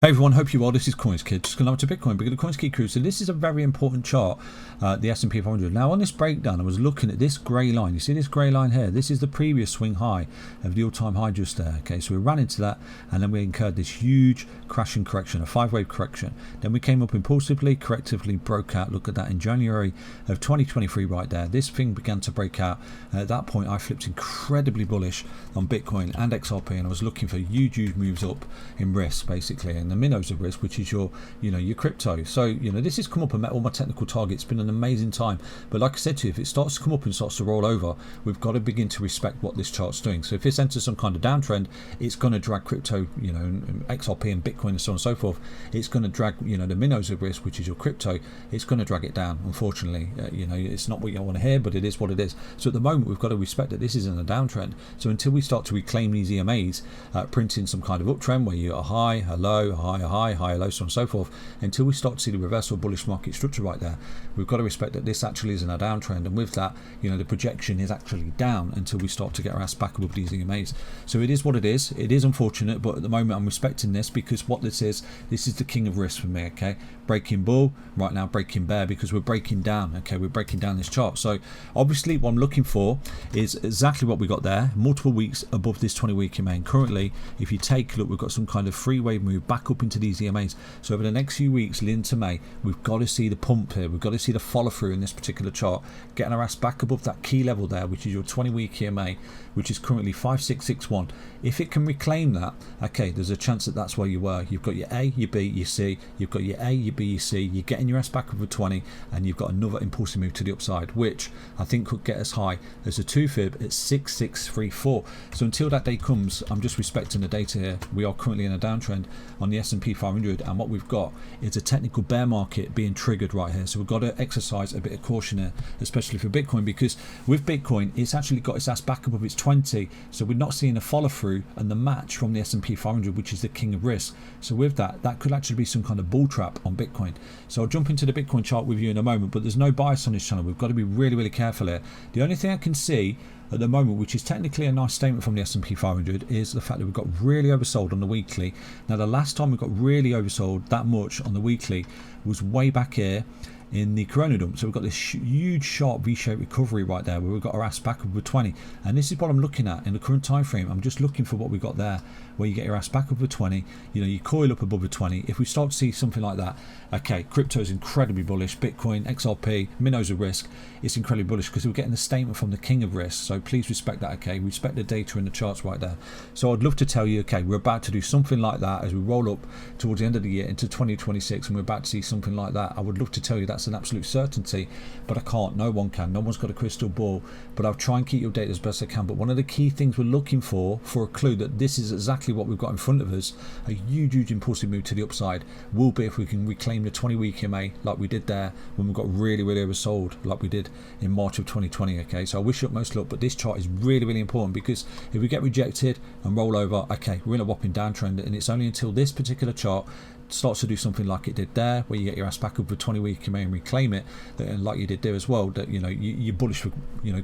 Hey everyone, hope you well. This is CoinsKid. Just going to Bitcoin, but the CoinsKid crew. So this is a very important chart, the S&P 500. Now on this breakdown, I was looking at this grey line. You see this grey line here? This is the previous swing high of the all-time high just there. Okay, so we ran into that, and then we incurred this huge crash and correction, a 5-wave correction. Then we came up impulsively, correctively, broke out. Look at that in January of 2023 right there. This thing began to break out. And at that point, I flipped incredibly bullish on Bitcoin and XRP, and I was looking for huge moves up in risk, basically. And the minnows of risk, which is your crypto. So this has come up and met all my technical targets. It's been an amazing time, but like I said to you, if it starts to come up and starts to roll over, we've got to begin to respect what this chart's doing. So if this enters some kind of downtrend, it's going to drag crypto, XRP and Bitcoin and so on and so forth. It's going to drag the minnows of risk, which is your crypto. It's going to drag it down, unfortunately. It's not what you want to hear, but it is what it is. So at the moment, we've got to respect that this is in a downtrend. So until we start to reclaim these EMAs, printing some kind of uptrend where you're a high, a low, a high, a high, higher low, so on and so forth, until we start to see the reversal bullish market structure right there, we've got to respect that this actually is in a downtrend, and with that, the projection is actually down until we start to get our ass back above these EMAs. So it is what it is. It is unfortunate, but at the moment I'm respecting this, because what this is the king of risk for me. Okay, breaking bull right now, breaking bear, because we're breaking down. Okay, we're breaking down this chart. So obviously what I'm looking for is exactly what we got there, multiple weeks above this 20-week EMA. And currently, if you take a look, we've got some kind of 3-wave move back up into these EMAs. So over the next few weeks, into May, we've got to see the pump here. We've got to see the follow through in this particular chart, getting our ass back above that key level there, which is your 20-week EMA, which is currently 5661. If it can reclaim that, okay, there's a chance that that's where you were. You've got your A, your B, your C. You've got your A, your B, your C. You're getting your ass back over 20, and you've got another impulsive move to the upside, which I think could get as high as a 2-fib at 6634. So until that day comes, I'm just respecting the data here. We are currently in a downtrend on the S&P 500, and what we've got is a technical bear market being triggered right here. So we've got to exercise a bit of caution here, especially for Bitcoin, because with Bitcoin, it's actually got its ass back above its 20. So we're not seeing a follow through and the match from the S&P 500, which is the king of risk. So with that, that could actually be some kind of bull trap on Bitcoin. So I'll jump into the Bitcoin chart with you in a moment, but there's no bias on this channel. We've got to be really careful here. The only thing I can see at the moment, which is technically a nice statement from the S&P 500, is the fact that we've got really oversold on the weekly. Now, the last time we got really oversold that much on the weekly was way back here in the Corona dump. So we've got this huge sharp V-shaped recovery right there, where we've got our ass back over 20, and this is what I'm looking at in the current time frame. I'm just looking for what we got there, where you get your ass back over 20, you coil up above the 20. If we start to see something like that, okay, crypto is incredibly bullish. Bitcoin, XRP, minnows of risk, it's incredibly bullish, because we're getting the statement from the king of risk. So please respect that. Okay, respect the data in the charts right there. So I'd love to tell you, okay, we're about to do something like that as we roll up towards the end of the year into 2026, and we're about to see something like that. I would love to tell you that's an absolute certainty, but I can't. No one can. No one's got a crystal ball, but I'll try and keep you updated as best I can. But one of the key things we're looking for a clue that this is exactly what we've got in front of us, a huge impulsive move to the upside, will be if we can reclaim the 20-week EMA like we did there when we got really oversold, like we did in March of 2020. Okay, so I wish you utmost luck, but this chart is really important, because if we get rejected and roll over, okay, we're in a whopping downtrend, and it's only until this particular chart starts to do something like it did there, where you get your ass back over 20-week EMA and reclaim it, and like you did there as well, that you're bullish for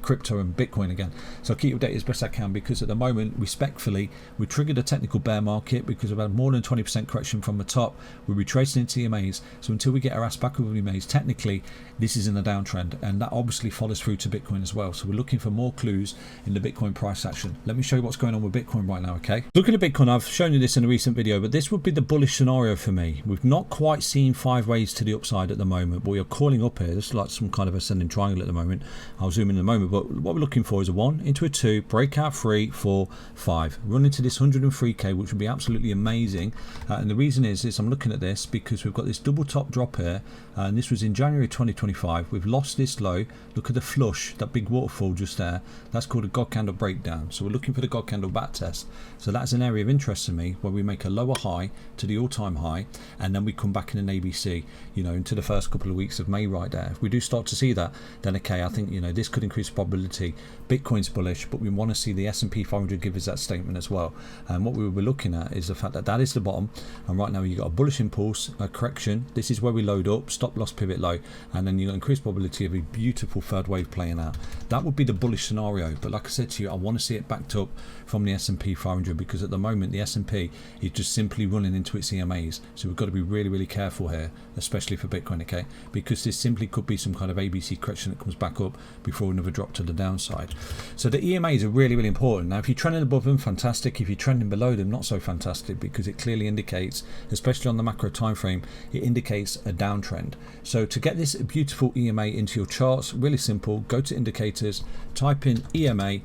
crypto and Bitcoin again. So I'll keep you updated as best I can, because at the moment, respectfully, we triggered a technical bear market because we've had more than 20% correction from the top. We're retracing into EMAs, so until we get our ass back over EMAs, technically this is in a downtrend, and that obviously follows through to Bitcoin as well. So we're looking for more clues in the Bitcoin price action. Let me show you what's going on with Bitcoin right now. Okay, looking at Bitcoin, I've shown you this in a recent video, but this would be the bullish scenario for me. We've not quite seen 5 ways to the upside at the moment, but we are calling up here. This is like some kind of ascending triangle at the moment. I'll zoom in a moment, but what we're looking for is a 1 into a 2, breakout 3, 4, 5, run into this 103k, which would be absolutely amazing. And the reason is I'm looking at this because we've got this double top drop here, and this was in January 2025. We've lost this low. Look at the flush, that big waterfall just there. That's called a God candle breakdown. So we're looking for the God candle back test. So that's an area of interest to me, where we make a lower high to the all-time high, and then we come back in an ABC, into the first couple of weeks of May right there. If we do start to see that, then okay, I think, this could increase probability. Bitcoin's bullish, but we want to see the S&P 500 give us that statement as well. And what we will be looking at is the fact that that is the bottom, and right now you've got a bullish impulse, a correction. This is where we load up, stop loss pivot low, and then you've got increased probability of a beautiful third wave playing out. That would be the bullish scenario, but like I said to you, I want to see it backed up from the S&P 500, because at the moment the S&P is just simply running into its EMAs. So we've got to be really, really careful here, especially for Bitcoin, okay? Because this simply could be some kind of ABC correction that comes back up before another drop to the downside. So the EMAs are really, really important. Now, if you're trending above them, fantastic. If you're trending below them, not so fantastic, because it clearly indicates, especially on the macro time frame, it indicates a downtrend. So to get this beautiful EMA into your charts, really simple. Go to indicators, type in EMA,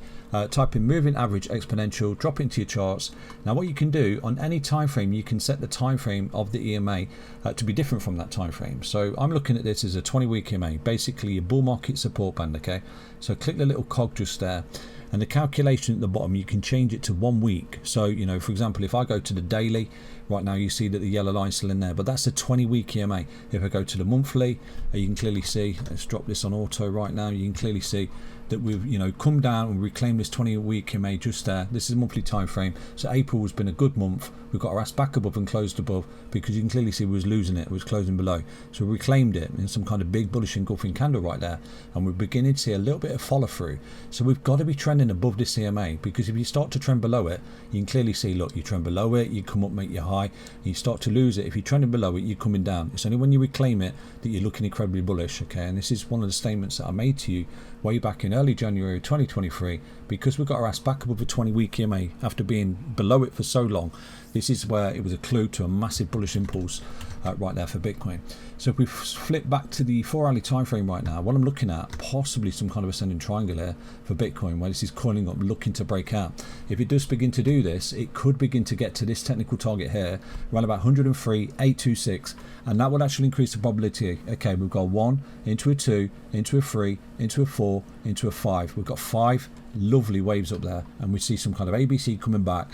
type in moving average exponential, drop it into your charts. Now what you can do on any time frame, you can set the time frame of the EMA to be different from that time frame. So I'm looking at this as a 20-week EMA, basically a bull market support band, okay? So click the little cog just there, and the calculation at the bottom, you can change it to 1 week. So, you know, for example, if I go to the daily, right now you see that the yellow line's still in there, but that's a 20-week EMA. If I go to the monthly, you can clearly see, let's drop this on auto right now, you can clearly see that we've, you know, come down and reclaimed this 20-week EMA just there. This is a monthly time frame. So April has been a good month. We've got our ass back above and closed above, because you can clearly see we was losing it, we was closing below. So we reclaimed it in some kind of big bullish engulfing candle right there, and we're beginning to see a little bit of follow through. So we've got to be trending above this EMA, because if you start to trend below it, you can clearly see, look, you trend below it, you come up, make your high, and you start to lose it. If you're trending below it, you're coming down. It's only when you reclaim it that you're looking incredibly bullish, okay? And this is one of the statements that I made to you way back in early January 2023, because we've got our ass back above a 20-week EMA after being below it for so long. This is where it was a clue to a massive bullish impulse right there for Bitcoin. So if we flip back to the 4-hourly time frame right now, what I'm looking at, possibly some kind of ascending triangle here for Bitcoin, where this is coiling up, looking to break out. If it does begin to do this, it could begin to get to this technical target here, around about 103,826, and that would actually increase the probability. Okay, we've got 1 into a 2 into a 3 into a 4 into a 5. We've got 5 lovely waves up there, and we see some kind of ABC coming back,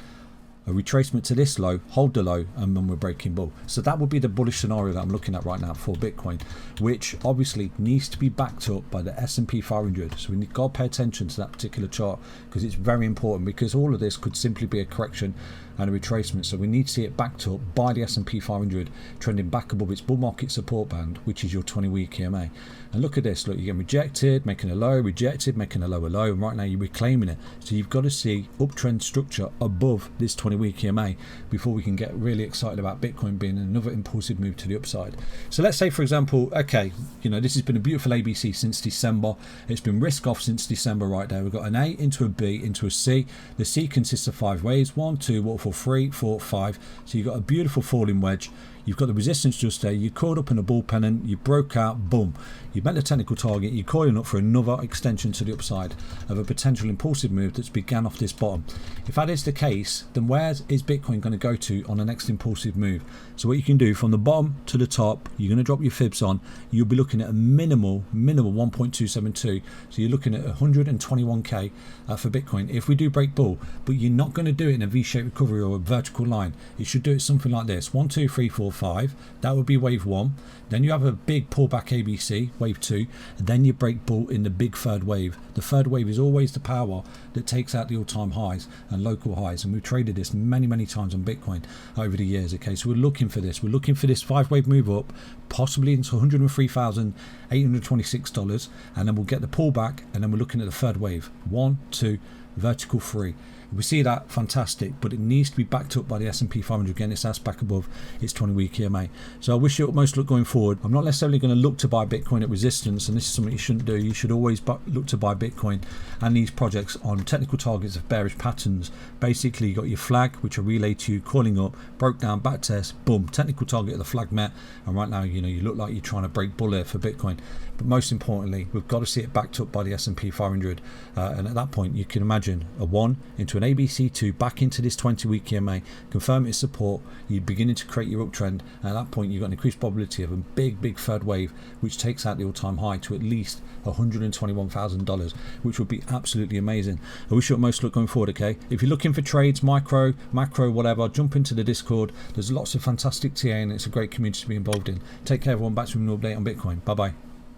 a retracement to this low, hold the low, and then we're breaking bull. So that would be the bullish scenario that I'm looking at right now for Bitcoin, which obviously needs to be backed up by the S&P 500. So we got to pay attention to that particular chart, because it's very important, because all of this could simply be a correction and a retracement. So we need to see it backed up by the S&P 500 trending back above its bull market support band, which is your 20-week EMA. And look at this, look, you're getting rejected, making a low, rejected, making a lower low, and right now you're reclaiming it. So you've got to see uptrend structure above this 20-week EMA before we can get really excited about Bitcoin being another impulsive move to the upside. So let's say, for example, okay, you know, this has been a beautiful ABC since December. It's been risk off since December right there. We've got an A into a B into a C. The C consists of 5 waves, 1, 2, waterfall, 3, 4, 5. So you've got a beautiful falling wedge. You've got the resistance just there. You caught up in a bull pennant. You broke out. Boom. You met the technical target. You're coiling up for another extension to the upside of a potential impulsive move that's began off this bottom. If that is the case, then where is Bitcoin going to go to on the next impulsive move? So what you can do from the bottom to the top, you're going to drop your fibs on. You'll be looking at a minimal 1.272. So you're looking at 121k for Bitcoin if we do break bull. But you're not going to do it in a V-shaped recovery or a vertical line. You should do it something like this: 1, 2, 3, 4, 5. That would be wave 1. Then you have a big pullback ABC, wave 2, and then you break bull in the big third wave. The third wave is always the power that takes out the all-time highs and local highs, and we've traded this many times on Bitcoin over the years. Okay, so we're looking for this. We're looking for this 5-wave move up, possibly into $103,826, and then we'll get the pullback, and then we're looking at the third wave, 1, 2, vertical 3. If we see that, fantastic, but it needs to be backed up by the S&P 500. Again, it's ass back above its 20-week EMA. So I wish you utmost luck going forward. I'm not necessarily going to look to buy Bitcoin at resistance, and this is something you shouldn't do. You should always look to buy Bitcoin and these projects on technical targets of bearish patterns. Basically, you got your flag, which I relayed to you, calling up, broke down, back test, boom, technical target of the flag met, and right now, you know, you look like you're trying to break bull here for Bitcoin. But most importantly, we've got to see it backed up by the S&P 500, and at that point, you can imagine a 1 into an ABC2 back into this 20-week EMA, confirm its support. You're beginning to create your uptrend, and at that point, you've got an increased probability of a big third wave, which takes out the all-time high to at least $121,000, which would be absolutely amazing. I wish you most luck going forward. Okay, if you're looking for trades, micro, macro, whatever, jump into the Discord. There's lots of fantastic TA, and it's a great community to be involved in. Take care, everyone. Back to an update on Bitcoin. Bye bye.